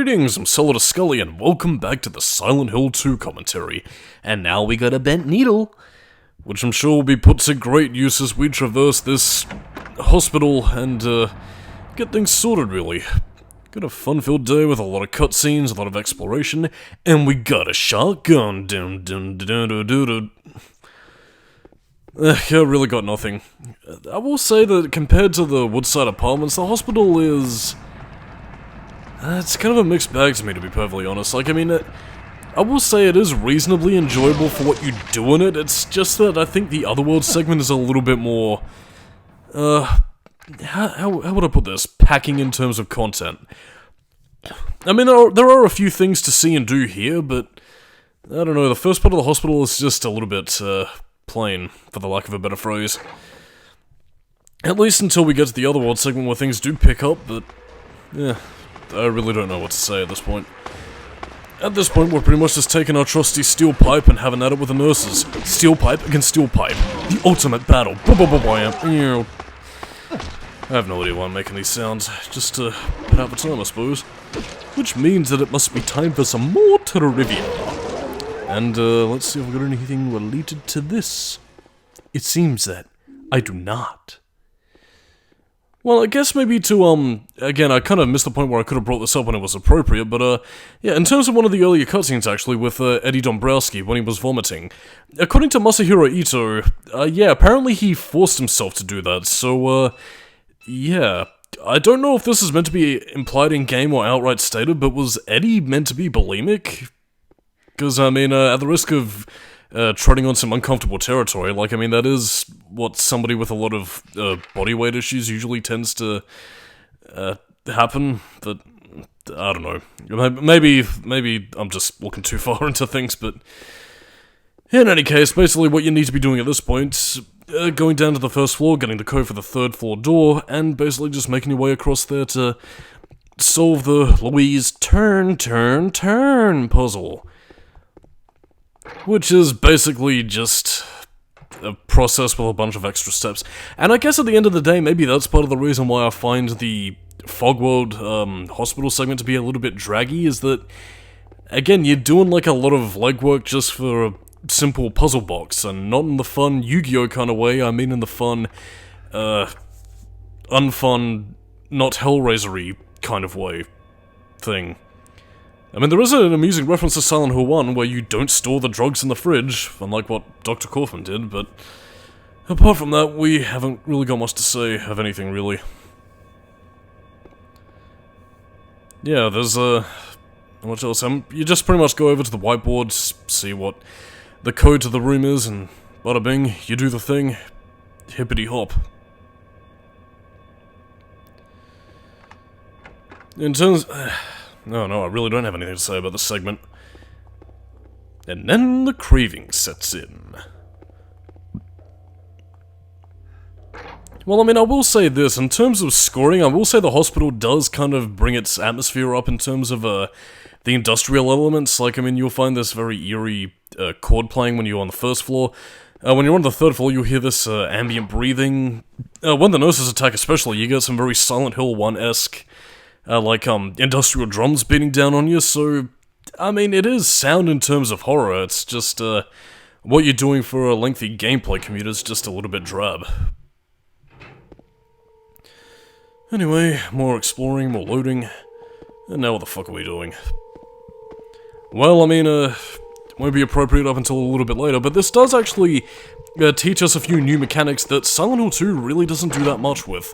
Greetings, I'm Solidus-Skully and welcome back to the Silent Hill 2 commentary. And now we got a bent needle, which I'm sure will be put to great use as we traverse this hospital and get things sorted, really. Got a fun-filled day with a lot of cutscenes, a lot of exploration, and we got a shotgun. I really got nothing. I will say that compared to the Woodside Apartments, the hospital is... it's kind of a mixed bag to me, to be perfectly honest. Like, I mean, I will say it is reasonably enjoyable for what you do in it. It's just that I think the Otherworld segment is a little bit more... how would I put this? Packing in terms of content. I mean, there are a few things to see and do here, but... I don't know, the first part of the hospital is just a little bit, plain, for the lack of a better phrase. At least until we get to the Otherworld segment where things do pick up, but... yeah, I really don't know what to say at this point. At this point, we're pretty much just taking our trusty steel pipe and having at it with the nurses. Steel pipe against steel pipe. The ultimate battle. I have no idea why I'm making these sounds. Just to put out the time, I suppose. Which means that it must be time for some more trivia. And, let's see if I've got anything related to this. It seems that I do not. Well, I guess maybe to, again, I kind of missed the point where I could have brought this up when it was appropriate, but, yeah, in terms of one of the earlier cutscenes, actually, with, Eddie Dombrowski, when he was vomiting, according to Masahiro Ito, yeah, apparently he forced himself to do that, so, yeah, I don't know if this is meant to be implied in-game or outright stated, but was Eddie meant to be bulimic? Because, I mean, at the risk of... treading on some uncomfortable territory, like, I mean, that is what somebody with a lot of, body weight issues usually tends to, happen, but, I don't know. Maybe I'm just looking too far into things, but... in any case, basically what you need to be doing at this point, going down to the first floor, getting the code for the third floor door, and basically just making your way across there to solve the Louise turn puzzle. Which is basically just a process with a bunch of extra steps. And I guess at the end of the day, maybe that's part of the reason why I find the Fogworld hospital segment to be a little bit draggy, is that, again, you're doing like a lot of legwork just for a simple puzzle box, and not in the fun Yu-Gi-Oh kind of way, I mean in the fun, unfun, not Hellraiser-y kind of way thing. I mean, there is an amusing reference to Silent Hill 1 where you don't store the drugs in the fridge, unlike what Dr. Kaufman did, but apart from that, we haven't really got much to say of anything, really. Yeah, there's, not much else. You just pretty much go over to the whiteboard, see what the code to the room is, and bada bing, you do the thing, hippity hop. In terms... no, I really don't have anything to say about this segment. And then the craving sets in. Well, I mean, I will say this, in terms of scoring, I will say the hospital does kind of bring its atmosphere up in terms of, the industrial elements. Like, I mean, you'll find this very eerie, chord playing when you're on the first floor. When you're on the third floor, you'll hear this, ambient breathing. When the nurses attack especially, you get some very Silent Hill 1-esque... like, industrial drums beating down on you, so, I mean, it is sound in terms of horror, it's just, what you're doing for a lengthy gameplay commute is just a little bit drab. Anyway, more exploring, more loading, and now what the fuck are we doing? Well, I mean, it won't be appropriate up until a little bit later, but this does actually, teach us a few new mechanics that Silent Hill 2 really doesn't do that much with.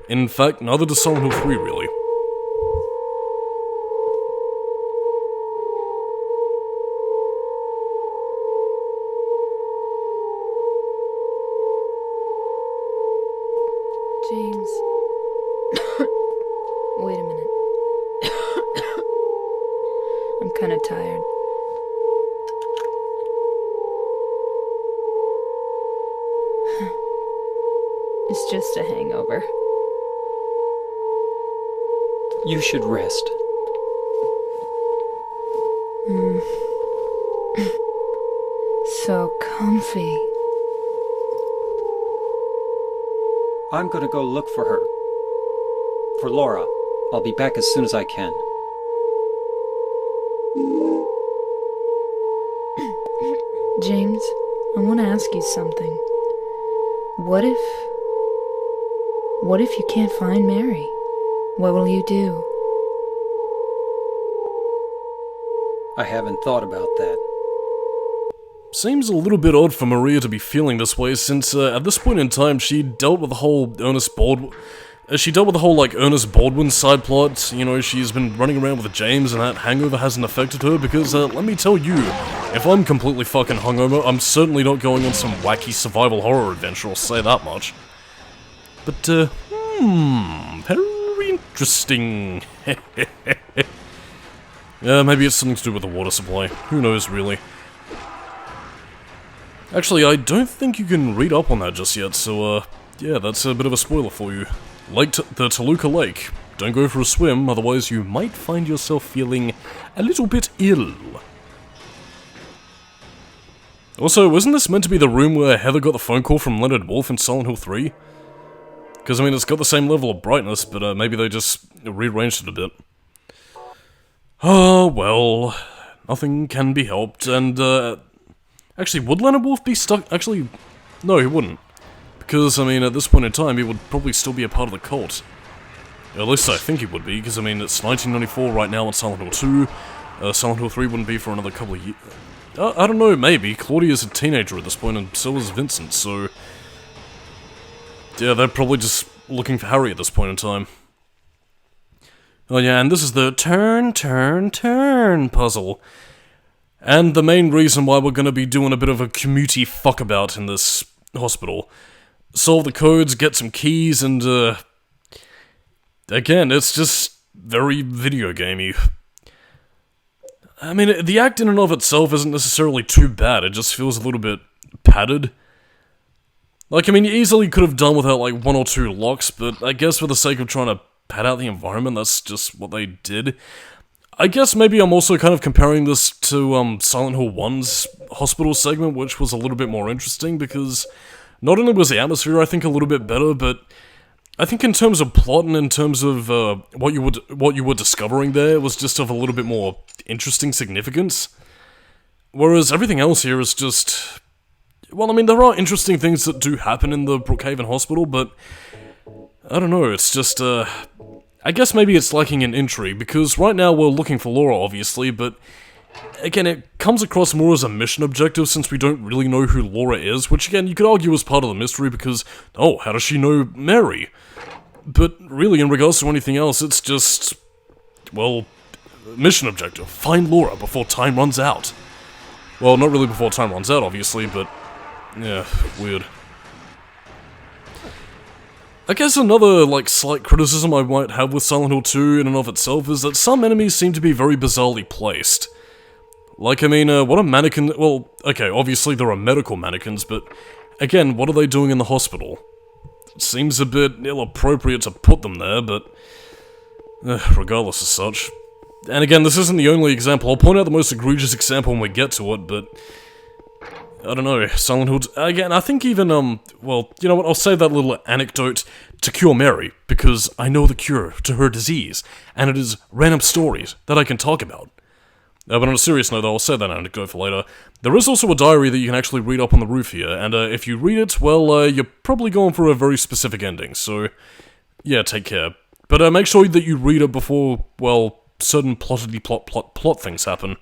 In fact, neither does Silent Hill 3, really. James. Wait a minute. I'm kind of tired. It's just a hangover. You should rest. So comfy. I'm gonna go look for her. For Laura. I'll be back as soon as I can. James, I want to ask you something. What if you can't find Mary? What will you do? I haven't thought about that. Seems a little bit odd for Maria to be feeling this way, since at this point in time she dealt with the whole Ernest Baldwin side plot. You know, she's been running around with James, and that hangover hasn't affected her, because let me tell you, if I'm completely fucking hungover, I'm certainly not going on some wacky survival horror adventure, I'll say that much. But, very interesting. Yeah, maybe it's something to do with the water supply. Who knows, really. Actually, I don't think you can read up on that just yet, so, yeah, that's a bit of a spoiler for you. The Toluca Lake. Don't go for a swim, otherwise you might find yourself feeling a little bit ill. Also, isn't this meant to be the room where Heather got the phone call from Leonard Wolf in Silent Hill 3? Because, I mean, it's got the same level of brightness, but maybe they just rearranged it a bit. Oh, well, nothing can be helped, and, actually, would Leonard Wolf be stuck? Actually, no, he wouldn't. Because, I mean, at this point in time, he would probably still be a part of the cult. At least I think he would be, because, I mean, it's 1994 right now in Silent Hill 2. Silent Hill 3 wouldn't be for another couple of years. I don't know, maybe. Claudia's a teenager at this point, and so is Vincent, so... yeah, they're probably just looking for Harry at this point in time. Oh yeah, and this is the turn, turn, turn puzzle. And the main reason why we're gonna be doing a bit of a commutey fuckabout in this hospital. Solve the codes, get some keys, and, again, it's just very video gamey. I mean, the act in and of itself isn't necessarily too bad, it just feels a little bit padded. Like, I mean, you easily could have done without, like, 1 or 2 locks, but I guess for the sake of trying to pad out the environment, that's just what they did. I guess maybe I'm also kind of comparing this to, Silent Hill 1's hospital segment, which was a little bit more interesting, because not only was the atmosphere, I think, a little bit better, but I think in terms of plot and in terms of, what you were discovering there, it was just of a little bit more interesting significance. Whereas everything else here is just... well, I mean, there are interesting things that do happen in the Brookhaven Hospital, but... I don't know, it's just, I guess maybe it's lacking in intrigue, because right now we're looking for Laura, obviously, but... again, it comes across more as a mission objective since we don't really know who Laura is, which again, you could argue is part of the mystery because, oh, how does she know Mary? But really, in regards to anything else, it's just, well, mission objective. Find Laura before time runs out. Well, not really before time runs out, obviously, but, yeah, weird. I guess another, like, slight criticism I might have with Silent Hill 2 in and of itself is that some enemies seem to be very bizarrely placed. Like, I mean, what a mannequin... well, okay, obviously there are medical mannequins, but... again, what are they doing in the hospital? It seems a bit ill-appropriate to put them there, but... regardless of such. And again, this isn't the only example. I'll point out the most egregious example when we get to it, but... I don't know, Silent Hill... again, I think even, well, you know what, I'll save that little anecdote to cure Mary, because I know the cure to her disease, and it is random stories that I can talk about. But on a serious note, though, I'll save that anecdote for later. There is also a diary that you can actually read up on the roof here, and if you read it, well, you're probably going for a very specific ending, so yeah, take care. But make sure that you read it before, well, certain plot things happen.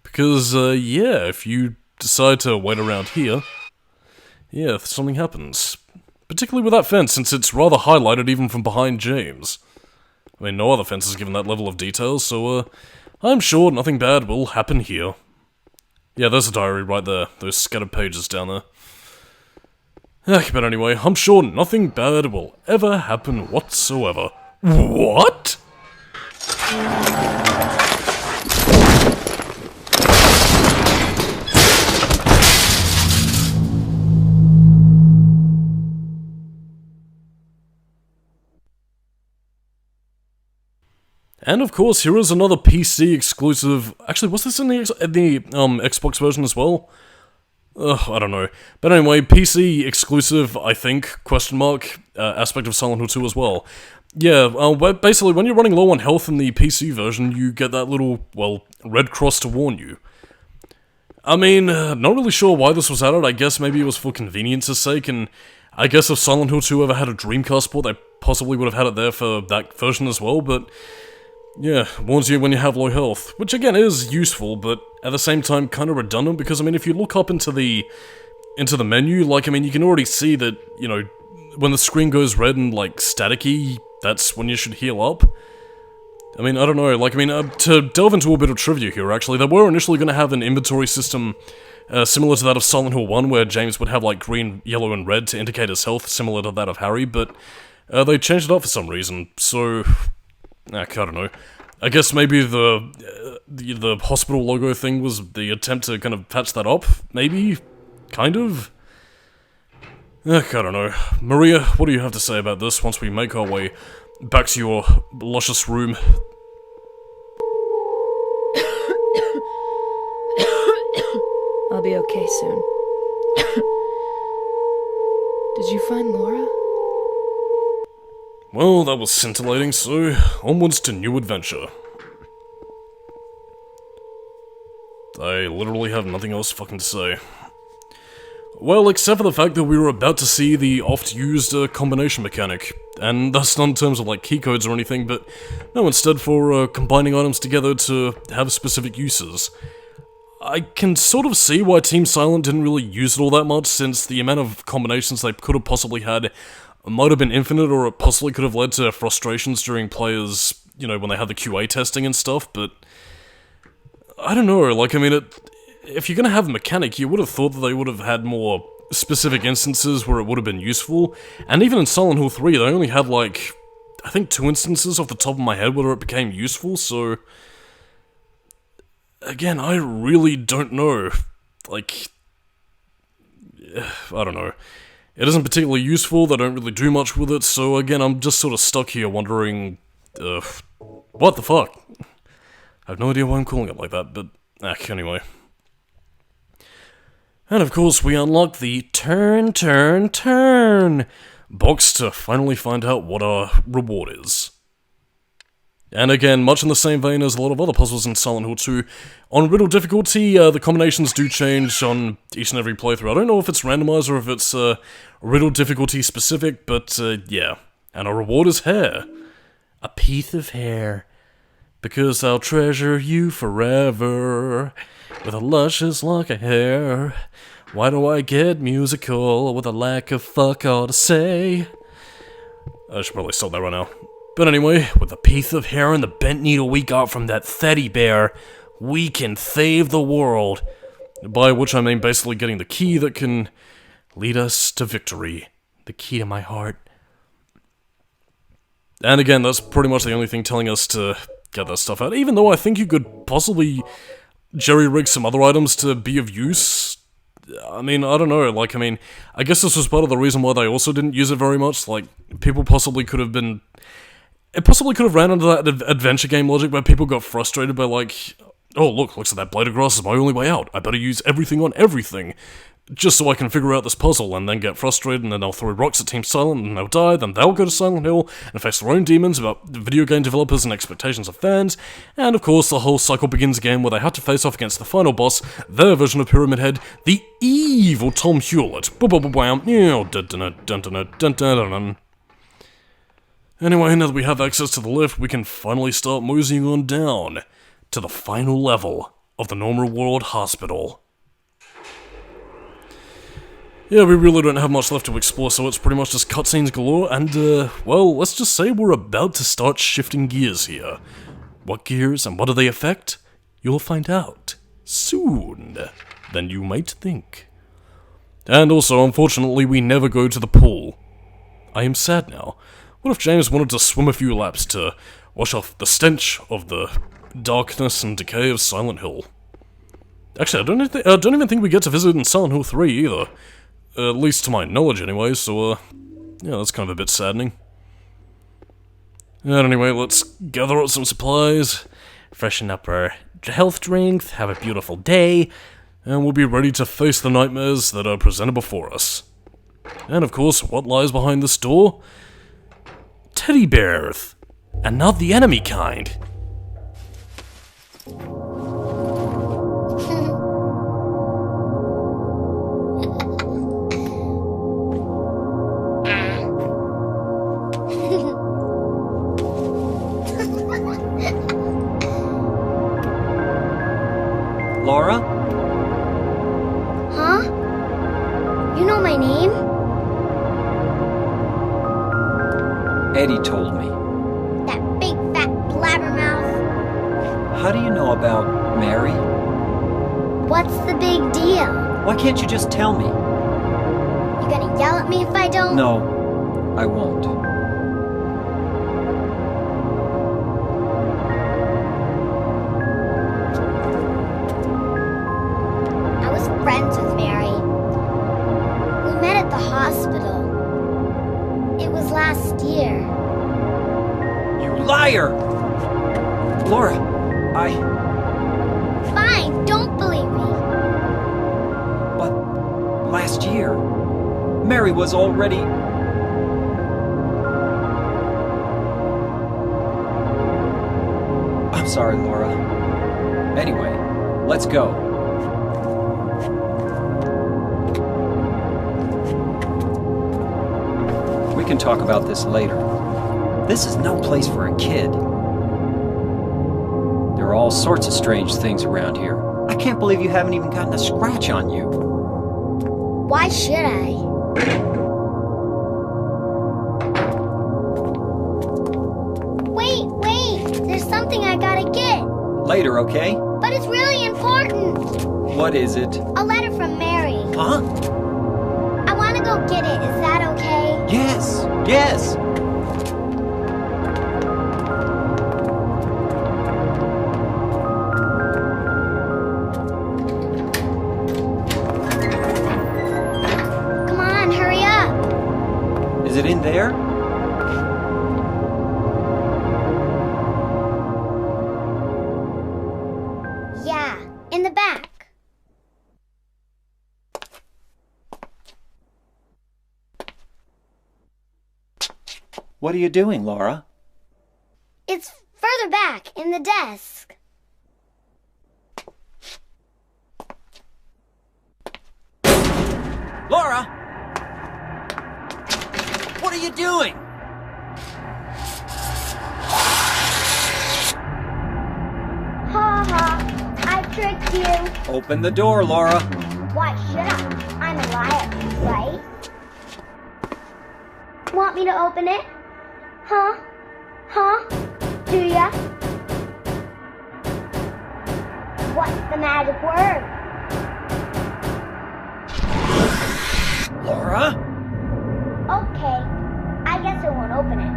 Because, yeah, if you decide to wait around here, yeah, something happens. Particularly with that fence, since it's rather highlighted even from behind James. I mean, no other fence is given that level of detail, so, I'm sure nothing bad will happen here. Yeah, there's a diary right there, those scattered pages down there. But anyway, I'm sure nothing bad will ever happen whatsoever. What? And of course, here is another PC exclusive. Actually, was this in the Xbox version as well? I don't know. But anyway, PC exclusive, I think, question mark, aspect of Silent Hill 2 as well. Yeah, basically, when you're running low on health in the PC version, you get that little, well, red cross to warn you. I mean, not really sure why this was added. I guess maybe it was for convenience's sake, and I guess if Silent Hill 2 ever had a Dreamcast port, they possibly would have had it there for that version as well, but yeah, warns you when you have low health, which again is useful, but at the same time kind of redundant, because I mean, if you look up into the menu, like, I mean, you can already see that, you know, when the screen goes red and, like, staticky, that's when you should heal up. I mean, I don't know, like, I mean, to delve into a bit of trivia here, actually, they were initially going to have an inventory system similar to that of Silent Hill 1, where James would have, like, green, yellow, and red to indicate his health, similar to that of Harry, but they changed it up for some reason, so I don't know. I guess maybe the hospital logo thing was the attempt to kind of patch that up, maybe? Kind of? I don't know. Maria, what do you have to say about this once we make our way back to your luscious room? I'll be okay soon. Did you find Laura? Well, that was scintillating, so onwards to new adventure. I literally have nothing else fucking to say. Well, except for the fact that we were about to see the oft-used combination mechanic. And that's not in terms of, like, keycodes or anything, but no, instead for combining items together to have specific uses. I can sort of see why Team Silent didn't really use it all that much, since the amount of combinations they could have possibly had might have been infinite, or it possibly could have led to frustrations during players, you know, when they had the QA testing and stuff, but I don't know, like, I mean, if you're gonna have a mechanic, you would have thought that they would have had more specific instances where it would have been useful, and even in Silent Hill 3, they only had, like, I think 2 instances off the top of my head where it became useful, so again, I really don't know, like, I don't know. It isn't particularly useful, they don't really do much with it, so again, I'm just sort of stuck here wondering, what the fuck? I have no idea why I'm calling it like that, but, anyway. And of course, we unlock the turn box to finally find out what our reward is. And again, much in the same vein as a lot of other puzzles in Silent Hill 2, on riddle difficulty, the combinations do change on each and every playthrough. I don't know if it's randomized or if it's riddle difficulty specific, but yeah. And our reward is hair. A piece of hair. Because I'll treasure you forever, with a luscious lock of hair. Why do I get musical with a lack of fuck all to say? I should probably stop that right now. But anyway, with the piece of hair and the bent needle we got from that teddy bear, we can save the world. By which I mean basically getting the key that can lead us to victory. The key to my heart. And again, that's pretty much the only thing telling us to get that stuff out. Even though I think you could possibly jerry-rig some other items to be of use. I mean, I don't know, like, I mean, I guess this was part of the reason why they also didn't use it very much. Like, people possibly could have been... It possibly could have ran into that adventure game logic where people got frustrated by, like, oh, look, looks like that blade of grass is my only way out. I better use everything on everything, just so I can figure out this puzzle, and then get frustrated, and then they'll throw rocks at Team Silent, and they'll die, then they'll go to Silent Hill, and face their own demons about video game developers and expectations of fans, and of course the whole cycle begins again where they have to face off against the final boss, their version of Pyramid Head, the evil Tom Hewlett. Anyway, now that we have access to the lift, we can finally start moseying on down to the final level of the Normal World Hospital. Yeah, we really don't have much left to explore, so it's pretty much just cutscenes galore, and, well, let's just say we're about to start shifting gears here. What gears and what do they affect? You'll find out soon than you might think. And also, unfortunately, we never go to the pool. I am sad now. What if James wanted to swim a few laps to wash off the stench of the darkness and decay of Silent Hill? Actually, I don't even think we get to visit in Silent Hill 3 either. At least to my knowledge anyway, so, yeah, that's kind of a bit saddening. And anyway, let's gather up some supplies, freshen up our health drinks, have a beautiful day, and we'll be ready to face the nightmares that are presented before us. And of course, what lies behind this door? Teddy bears! And not the enemy kind. know my name? Eddie told me. That big fat blabbermouth. How do you know about Mary? What's the big deal? Why can't you just tell me? You gonna yell at me if I don't? No, I won't. I was friends with Mary. We met at the hospital. It was last year. You liar! Laura, Fine, don't believe me. But last year, Mary was already... I'm sorry, Laura. Anyway, let's go. We can talk about this later. This is no place for a kid. There are all sorts of strange things around here. I can't believe you haven't even gotten a scratch on you. Why should I? Wait! There's something I gotta get. Later, okay? But it's really important. What is it? A letter from Mary. Huh? I wanna go get it. Is that okay? Yes! Yes! Come on, hurry up. Is it in there? Yeah, in the back. What are you doing, Laura? It's further back in the desk. Laura! What are you doing? Ha ha, I tricked you. Open the door, Laura. Why should I? I'm a liar, right? Want me to open it? Huh? Do ya? What's the magic word? Laura? Okay, I guess I won't open it.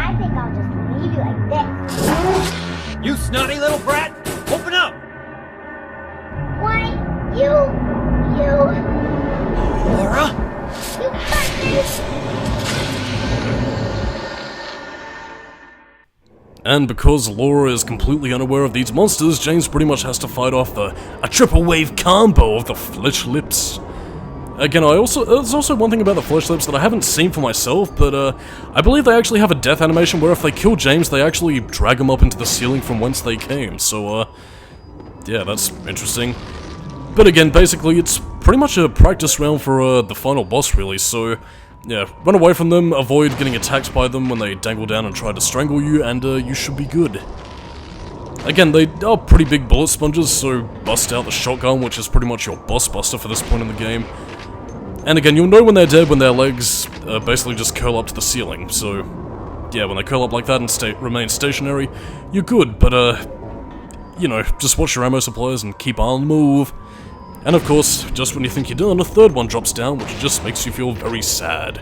I think I'll just leave you like this. You snotty little brat! Open up! Why, you... Laura? You hurt me! And because Laura is completely unaware of these monsters, James pretty much has to fight off a triple wave combo of the flesh lips. Again, there's also one thing about the flesh lips that I haven't seen for myself, but I believe they actually have a death animation where if they kill James, they actually drag him up into the ceiling from whence they came, so yeah, that's interesting. But again, basically, it's pretty much a practice round for the final boss, really, so yeah, run away from them, avoid getting attacked by them when they dangle down and try to strangle you, and you should be good. Again, they are pretty big bullet sponges, so bust out the shotgun, which is pretty much your boss buster for this point in the game. And again, you'll know when they're dead when their legs basically just curl up to the ceiling, so yeah, when they curl up like that and remain stationary, you're good, but you know, just watch your ammo supplies and keep on the move. And of course, just when you think you're done, a third one drops down, which just makes you feel very sad.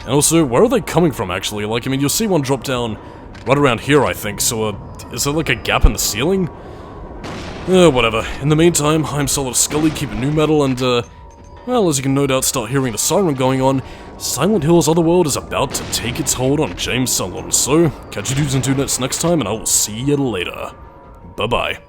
And also, where are they coming from, actually? Like, I mean, you'll see one drop down right around here, I think, so, is there like a gap in the ceiling? Whatever. In the meantime, I'm Solidus-Skully, keeping new metal, and, well, as you can no doubt start hearing the siren going on, Silent Hill's Otherworld is about to take its hold on James Sunderland, so catch you dudes and dudettes next time, and I will see you later. Bye-bye.